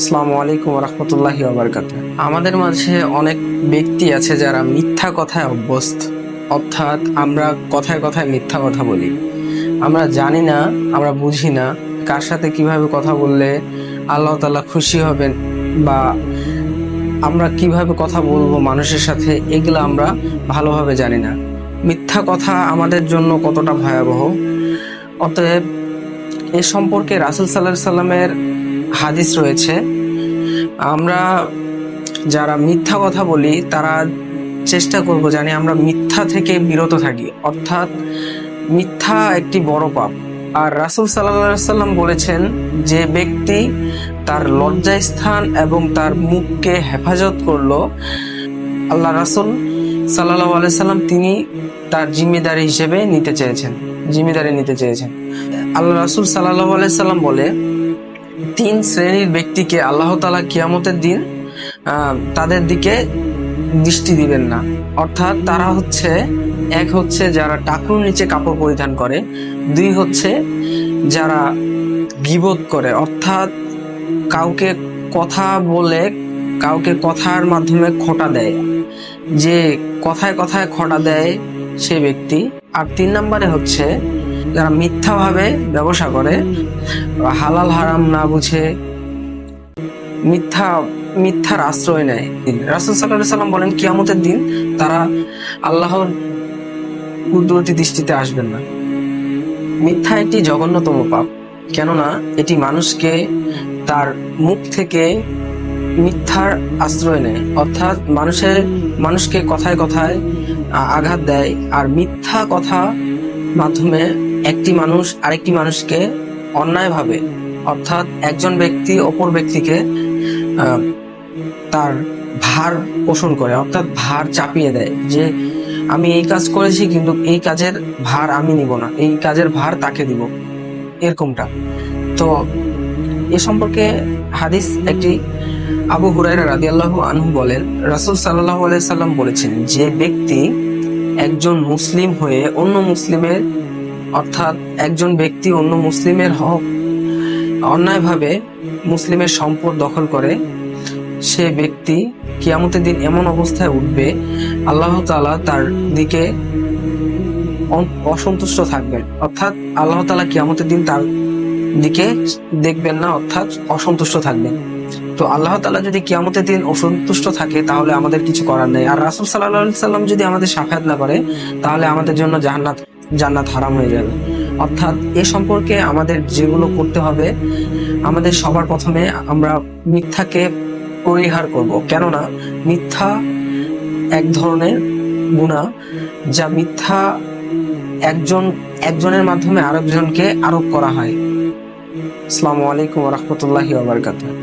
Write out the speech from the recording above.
আসসালামু আলাইকুম রহমতুল্লাহি ওয়াবারাকাতুহু। আমাদের মাঝে অনেক ব্যক্তি আছে যারা মিথ্যা কথায় অভ্যস্ত, অর্থাৎ আমরা কথায় কথায় মিথ্যা কথা বলি। আমরা জানি না, আমরা বুঝি না কার সাথে কিভাবে কথা বললে আল্লাহ তাআলা খুশি হবেন, বা আমরা কিভাবে কথা বলবো মানুষের সাথে, এগুলো আমরা ভালোভাবে জানি না। মিথ্যা কথা আমাদের জন্য কতটা ভয়াবহ, অতএব এ সম্পর্কে রাসূল সাল্লাল্লাহু আলাইহি সাল্লামের হাদিস রয়েছে। আমরা যারা মিথ্যা কথা বলি তারা চেষ্টা করব জানি আমরা মিথ্যা থেকে বিরত থাকি, অর্থাৎ মিথ্যা একটি বড় পাপ। আর রাসূল সাল্লাল্লাহু আলাইহি সাল্লাম বলেছেন, যে ব্যক্তি তার লজ্জাস্থান এবং তার মুখকে হেফাজত করলো, আল্লাহ রাসূল সাল্লাল্লাহু আলাইহি সাল্লাম তিনি তার জিম্মেদারি হিসেবে নিতে চেয়েছেন। আল্লাহ রাসূল সাল্লাল্লাহু আলাইহি সাল্লাম বলে, তিন শ্রেণীর ব্যক্তিকে আল্লাহ তাআলা কিয়ামতের দিন তাদের দিকে দৃষ্টি দিবেন না। অর্থাৎ তারা হচ্ছে, এক হচ্ছে যারা টাকুর নিচে কাপড় পরিধান করে, দুই হচ্ছে যারা গীবত করে, অর্থাৎ কাউকে কথা বলে, কাউকে কথার মাধ্যমে খোঁটা দেয়, যে কথায় কথায় খোঁটা দেয় সে ব্যক্তি। আর তিন নম্বরে হচ্ছে যারা মিথ্যাভাবে ব্যবসা করে, হালাল হারাম না বুঝে মিথ্যার আশ্রয় নেয়। রাসূল সাল্লাল্লাহু আলাইহি সাল্লাম বলেন, কিয়ামতের দিন তারা আল্লাহর কুদরতি দৃষ্টিতে আসবেন না। মিথ্যা একটি জঘন্যতম পাপ, কেননা এটি মানুষকে তার মুখ থেকে মিথ্যার আশ্রয় নেয়, অর্থাৎ মানুষকে কথায় কথায় আঘাত দেয়। আর মিথ্যা কথা মাধ্যমে একটি মানুষ আরেকটি মানুষকে অন্যায়ভাবে, অর্থাৎ একজন ব্যক্তি অপর ব্যক্তিকে তার ভার পোষণ করে, অর্থাৎ ভার চাপিয়ে দেয়, যে আমি এই কাজ করেছি কিন্তু এই কাজের ভার আমি নিব না, এই কাজের ভার তাকে দিব, এরকমটা। তো এ সম্পর্কে হাদিস একটি, আবু হুরায়রা রাদিয়াল্লাহু আনহু বলেন, রাসূল সাল্লাল্লাহু আলাইহি সাল্লাম বলেছেন, যে ব্যক্তি একজন মুসলিম হয়ে অন্য মুসলিমের, অর্থাৎ একজন ব্যক্তি অন্য মুসলিমের হক অন্যায়ভাবে মুসলিমের সম্পদ দখল করে, সে ব্যক্তি কিয়ামতের দিন এমন অবস্থায় উঠবে, আল্লাহ তাআলা তার দিকে অসন্তুষ্ট থাকবেন, অর্থাৎ আল্লাহ তাআলা কিয়ামতের দিন তার দিকে দেখবেন না, অর্থাৎ অসন্তুষ্ট থাকবেন। তো আল্লাহ তাআলা যদি কিয়ামতের দিন অসন্তুষ্ট থাকে, তাহলে আমাদের কিছু করার নেই। আর রাসূল সাল্লাল্লাহু আলাইহি সাল্লাম যদি আমাদের সাফায়াত না করে, তাহলে আমাদের জন্য জান্নাত হারাম হয়ে যাবে। অর্থাৎ এ সম্পর্কে আমাদের যেগুলো করতে হবে, আমাদের সবার প্রথমে আমরা মিথ্যাকে পরিহার করব, কেননা মিথ্যা এক ধরনের গুনাহ, যা মিথ্যা একজনের মাধ্যমে আরেকজনকে আরোপ করা হয়। আসসালামু আলাইকুম ওয়া রাহমাতুল্লাহি ওয়া বারাকাতুহু।